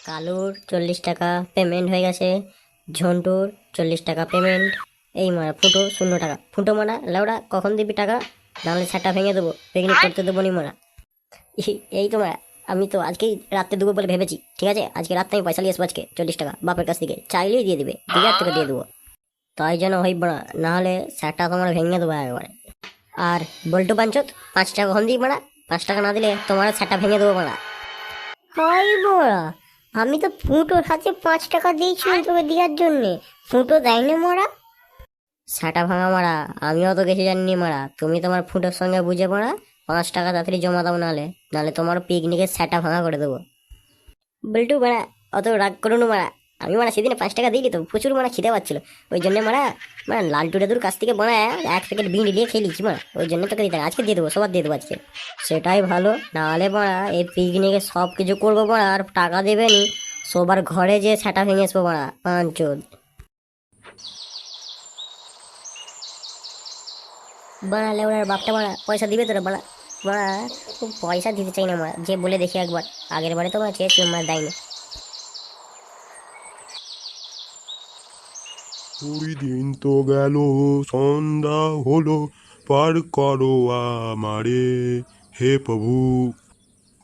কালুর 40 টাকা পেমেন্ট হয়ে গেছে, ঝন্টুর 40 টাকা পেমেন্ট। এই মারা ফুটো 0 টাকা। ফুটো মারা লেওড়া কখন দিবি টাকা? নাহলে সেটা ভেঙে দেবো, পিকনিক করতে দেবো নি মারা। এই তো মারা, আমি তো আজকেই রাত্রে দেবো বলে ভেবেছি। ঠিক আছে, আজকে রাত্রে আমি পয়সা নিয়ে আসবো। আজকে 40 টাকা বাপের কাছ থেকে চাইলেই দিয়ে দিবে, 2,000 টাকা দিয়ে দেবো। তাই যেন হইব না, নাহলে সেটা তোমার ভেঙে দেবো একবারে। আর বল্টু পাঞ্চত 5 টাকা কখন দিই মারা? 5 টাকা না দিলে তোমার সেটা ভেঙে দেবো মারা। হাই মোরা, আমি তো ফুটোর হাতে 5 টাকা দিয়েছিলাম তোকে দেওয়ার জন্যে। ফুটো দেয়নি মোরা। সেটা ভাঙা মারা, আমিও তো কিছু জানিনি মারা। তুমি তোমার ফুটোর সঙ্গে বুঝে মারা 5 টাকা তাড়াতাড়ি জমা দাও, নাহলে নাহলে তোমার পিকনিকের সেটা ভাঙা করে দেবো। বল্টু মারা, অত রাগ করুন মারা। আমি মারা সেদিনে 5 টাকা দিইনি তো, প্রচুর মারা খিদে পাচ্ছিল। ওই জন্য মারা মারা লালটু দাদুর কাছ থেকে মারা 1 প্যাকেট বিড়ি নিয়ে খেয়ে নিচ্ছি মারা। ওই জন্য তোকে দিতে আজকে দিয়ে দেবো, সবার দিয়ে দেবো আজকে। সেটাই ভালো, নাহলে মারা এই পিকনিকে সব কিছু করবো মারা, আর টাকা দেবে নি। সবার ঘরে যে সেটা ভেঙে আসবো মারা, পাঁচজন। বাড়ালে ওনার বাপটা মারা পয়সা দিবে তোরা বাড়া। মারা খুব পয়সা দিতে চাই না মারা, যে বলে দেখি একবার। আগের বারে তো মারা চেয়েছি, মারা দেয়নি। ওই দিন তো গেল, সন্ধ্যা হলো, পার করো আমারে, হে প্রভু।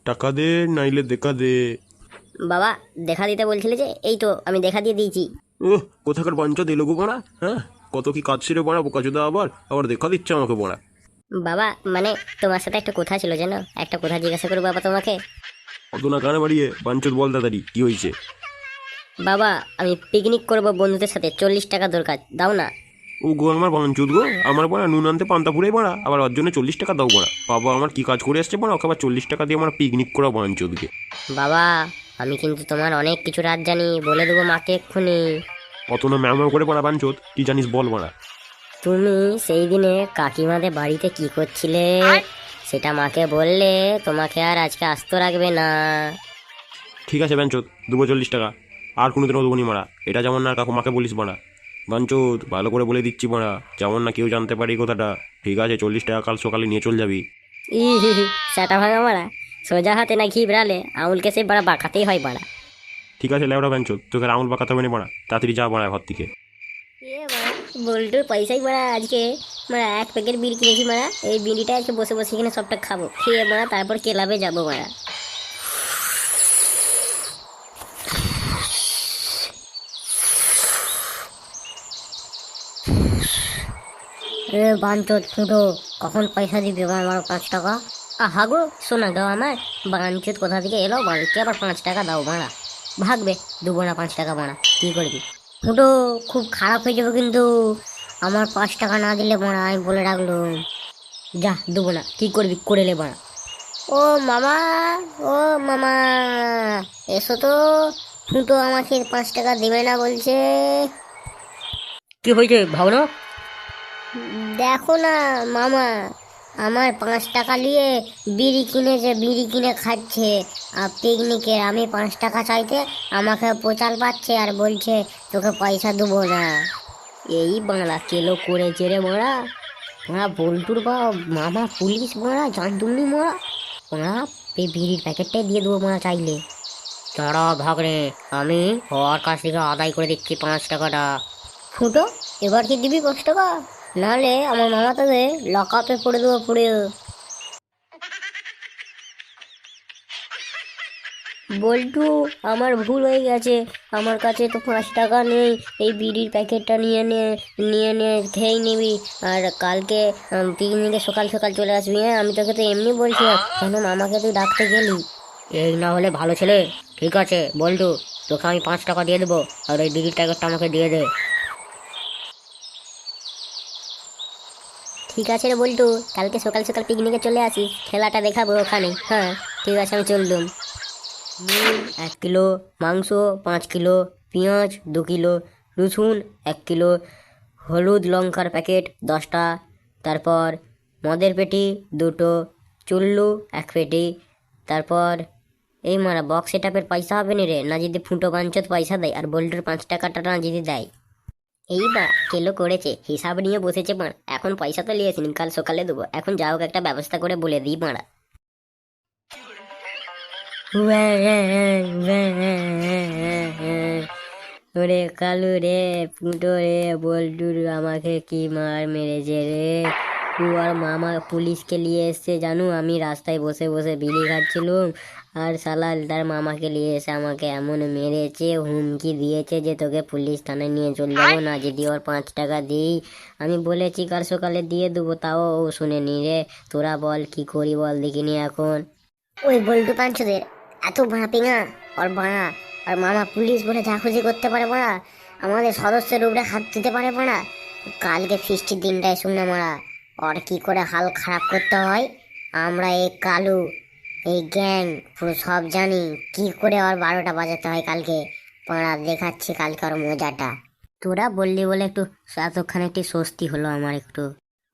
টাকা দে নাইলে দেখা দে। বাবা দেখা দিতে বলছিলে যে, এই তো আমি দেখা দিয়ে দিয়েছি। ও কোথাকার বাঞ্চা দিল গো বাড়া, হ্যাঁ? কত কি কাজ ছেড়ে বাড়া, বোকাচোদা আবার আবার দেখা দিচ্ছে আমাকে বাড়া। বাবা মানে তোমার সাথে একটা কথা ছিল জানো, একটা কথা জিজ্ঞাসা করবো বাবা তোমাকে। অত না কানে বাড়িয়ে বাঞ্চত বল তাড়াতাড়ি কি হয়েছে। বাবা আমি পিকনিক করবো বন্ধুদের সাথে, 40 টাকা দরকার, দাও না। ও গো আমার বাঞ্চুত গো, আমার বাড়া নুন আনতে পান্তা ফুরাই বাড়া, আবার ওর জন্য 40 টাকা দাও বাড়া। বাবা আমার কি কাজ করে আসছে বাড়া, ওকে আবার 40 টাকা দিয়ে আমার পিকনিক করা বাঞ্চুতকে। বাবা আমি কিন্তু তোমার অনেক কিছু রাত জানি, বলে দেবো মাকে এক্ষুনি। অত না ম্যাম করে বাড়া বাঞ্চত, কি জানিস বল বাড়া। তুমি সেই দিনে কাকিমাদের বাড়িতে কি করছিলে সেটা মাকে বললে, তোমাকে আর আজকে আস্ত রাখবে না। ঠিক আছে বাঞ্চত, দেবো 40 টাকা। আর কোনোদিনও দেবো নি মারা, এটা যেমন না কাকু মাকে বলিস মারা। বাঞ্চত ভালো করে বলে দিচ্ছি মারা, যেমন না কেউ জানতে পারি কথাটা। ঠিক আছে, 40 টাকা কাল সকালে নিয়ে চল যাবি। ই হি হি, সেটা ভাঙা মারা, সোজা হাতে না ঘি বেড়ালে আঙুলকে সে বাড়া বাঁকাতেই হয় বাড়া। ঠিক আছে লেবড়া বাঞ্চত, তোকে আঙুল বাঁকাতে হবে না মারা, তাড়াতাড়ি যা মারা ঘর থেকে। এ মারা বল্টুর পয়সাই মারা আজকে মারা 1 প্যাকেট বিড়ি কিনেছি মারা। এই বিড়িটা আজকে বসে বসে এখানে সবটা খাবো, খেয়ে মারা তারপর ক্লাবে যাবো মারা। এ বাঞ্চত ফুটো, কখন পয়সা দিবি আমার 5 টাকা? আহা গো শোনা গো আমার, বাঞ্চুত কোথা থেকে এলো, বাড়িতে আবার 5 টাকা দাও মারা। ভাগবে, দেবো না 5 টাকা মারা, কি করবি? ফুটো, খুব খারাপ হয়ে যাবে কিন্তু আমার 5 টাকা না দিলে মোরা, আমি বলে রাখলুম। যা দেবো না, কি করবি করে নে মারা। ও মামা, ও মামা, এসো তো। ফুটো আমাকে 5 টাকা দেবে না বলছে। কি হয়েছে ভাবনা? দেখো না মামা, আমার 5 টাকা নিয়ে বিড়ি কিনেছে, বিড়ি কিনে খাচ্ছে। আর পিকনিকে আমি 5 টাকা চাইতে আমাকে পোচাল পাচ্ছে আর বলছে তোকে পয়সা দেবো না। এই বাংলা কেলো করেছে রে মারা। মারা বল্টুর বা মামা পুলিশ মারা, জানতুমনি মারা। মারা এই বিড়ির প্যাকেটটাই দিয়ে দেবো মারা চাইলে। তারা ভাগরে, আমি ওর কাছ থেকে আদায় করে দিচ্ছি 5 টাকাটা। ফুটো, এবার কি দিবি 5 টাকা? নাহলে আমার মামা তোকে লক আপে পড়ে দেবো পুড়ে। বল্টু আমার ভুল হয়ে গেছে, আমার কাছে তো 5 টাকা নেই। এই বিড়ির প্যাকেটটা নিয়ে খেয়েই নিবি। আর কালকে পিকনিকে সকাল সকাল চলে আসবি, হ্যাঁ? আমি তোকে তো এমনি বলছিলাম, কেন মামাকে তুই ডাকতে গেলি? এই না হলে ভালো ছেলে। ঠিক আছে বল্টু, তোকে আমি 5 টাকা দিয়ে দেবো, আর ওই বিড়ির প্যাকেটটা আমাকে দিয়ে দে। ঠিক আছে রে বল্টু, কালকে সকাল সকাল পিকনিকে চলে আসিস, খেলাটা দেখাবো ওখানে। হ্যাঁ ঠিক আছে, আমি চললুম। নুন 1 কিলো, মাংস 5 কিলো, পেঁয়াজ 2 কিলো, রসুন 1 কিলো, হলুদ লঙ্কার প্যাকেট 10টা, তারপর মদের পেটি 2টো, চুল্লু 1 পেটি। তারপর এই মারা বক্স সেটআপের পয়সা হবে নি রে, না যদি ফুটো বাঞ্চত পয়সা দেয়, আর বোল্টের 5 টাকাটা না যদি দেয়। এই বা কেলো করেছে, হিসাব নিয়ে বসেছে মারা। এখন পয়সা তো নিয়ে আসিনি, কাল সকালে দেবো। এখন যা হোক একটা ব্যবস্থা করে বলে দিই মারা। ওরে কালু রে, ফুটো রে, বল্টুর আমাকে কি মার মেরেছে রে। ও আর মামা পুলিশকে নিয়ে এসছে জানু, আমি রাস্তায় বসে বসে বিড়ি খাচ্ছিলুম, আর শালা তার মামাকে নিয়ে এসে আমাকে এমন মেরেছে, হুমকি দিয়েছে যে তোকে পুলিশ থানায় নিয়ে চলে যাবো না যদি ওর 5 টাকা দিই। আমি বলেছি কাল সকালে দিয়ে দেবো, তাও ও শুনেনি রে। তোরা বল কি করি বল দেখিনি এখন। ওই বল্টু পাঞ্চদের এত ভাঁপিঙা, ওর বাড়া আর মামা পুলিশ বলে যা খুশি করতে পারে বাড়া, আমাদের সদস্যের উপরে হাত দিতে পারে বাড়া। কালকে ফিস্টির দিনটায় শুনে মারা ওর কি করে হাল খারাপ করতে হয়, আমরা এই কালু এই গ্যাং পুরো সব জানি কি করে ওর 12টা বাজাতে হয় কালকে। পাড়া দেখাচ্ছি কালকে ওর মজাটা। তোরা বললি বলে একটু এতক্ষণ একটি স্বস্তি হলো আমার একটু।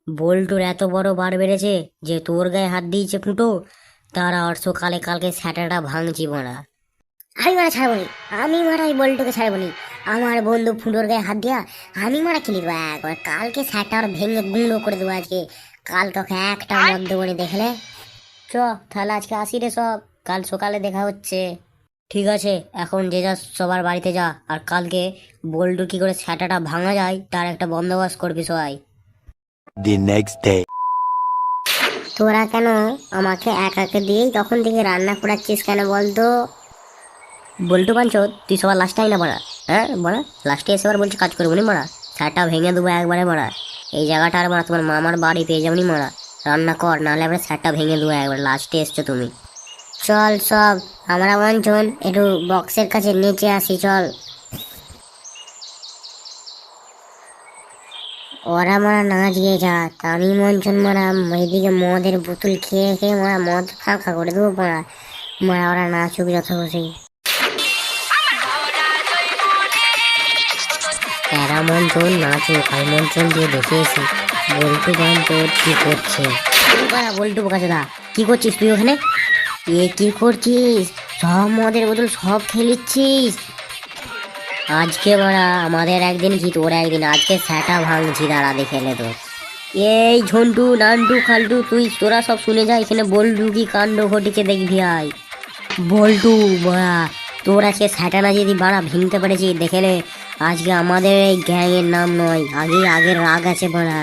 বল্টুর এত বড় বার বেড়েছে যে তোর গায়ে হাত দিয়েছে ফুটো, তারা আর সকালে কালকে স্যাটাটা ভাঙছি মারা। আমি মারা ছাড়বনি, আমি মারা এই বল্টুকে ছাড়বনি। আমার বন্ধু ফুটোর গায়ে হাত দিয়া আমি মারা খেলি দেবো একবার। কালকে স্যাটার ভেঙে গুঁড়ো করে দেবো আজকে। কালকে ওকে একটা মদ দেবনি দেখলে। চ তাহলে আজকে আসি রে সব, কাল সকালে দেখা হচ্ছে। ঠিক আছে, এখন যে যা সবার বাড়িতে যা, আর কালকে বল্টু কি করে স্যাটাটা ভাঙা যায় তার একটা বন্দোবস্ত করবি সবাই। The next day. তোরা কেন আমাকে একাকে দিয়েই তখন থেকে রান্না করাচ্ছিস কেন বলতো? বল্টু পাঞ্চত, তুই সবার লাস্টটাই না মারা, হ্যাঁ মারা লাস্টে এসে আবার বলছি কাজ করবো নি মারা, স্যারটা ভেঙে দেবো একবারে মারা। এই জায়গাটা আর মারা তোমার মামার বাড়ি পেয়ে যাবনি মারা, রান্না কর, নাহলে এবার স্যারটা ভেঙে দেবো একবার, লাস্টে এসছো তুমি। চল সব আমরা মঞ্চন একটু বক্সের কাছে নিচে আসি চল। ওরা মারা না দিয়ে যা, তা আমি মঞ্চন মারা এদিকে মদের বোতল খেয়ে খেয়ে মারা মদ ফাঁকা করে দেবো মারা। মারা ওরা নাচুক যত খুশি। এরা মঞ্চন নাচুক, আমি মঞ্চন দিয়ে দেখেছি বল্টু পাঞ্চত কি করছে। বল্টু বোকাচোদা, কি করছিস তুই ওখানে? এ কি করছিস? সব মদের বোতল সব খেলিচ্ছিস। আজকে মারা আমাদের একদিন কি তোর একদিন, আজকে স্যাটা ভাঙছি দাঁড়া দেখে নে তো। এই ঝন্টু নান্টু খালটু তুই তোরা সব শুনে যা, এখানে বল্টু কি কাণ্ড ঘটিছে দেখবি আয়। বল্টু মারা তোর আজকে স্যাটানা যদি বাড়া ভেঙতে পেরেছি দেখে নে, আজকে আমাদের এই গ্যাংয়ের নাম নয়, আগের রাগ আছে বাড়া।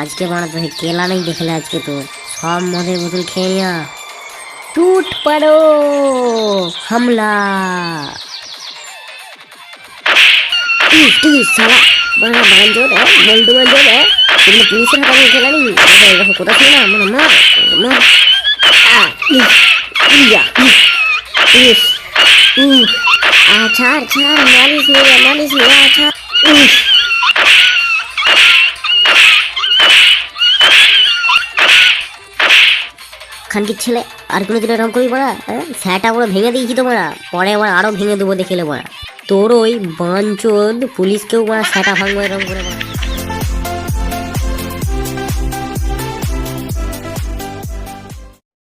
আজকে বাড়া তোকে কেলা নেই দেখলে আজকে তোর সব মদের বোতল খেয়ে নিয়া টুট পারো হামলা। শালা বাংলা বাঞ্চোদ, বল্টু বাঞ্চোদ, এগুলো পুলিশের হাতে খেলা নেই, এরকম কোথা ছিল না মানে মার মার। ছাড় ছাড় মারিস নি মারিস নি ছাড়। খানকির ছেলে আর কোনোদিন এরকম করবি মারা, হ্যাঁ স্যাটা পুরো ভেঙে দিয়েছি তো মারা, পরে আবার আরো ভেঙে দেবো দেখলে মারা। তোর ওই বাঞ্চোদ পুলিশকেও মারা স্যাটা ভাঙবো এরকম করে মারা।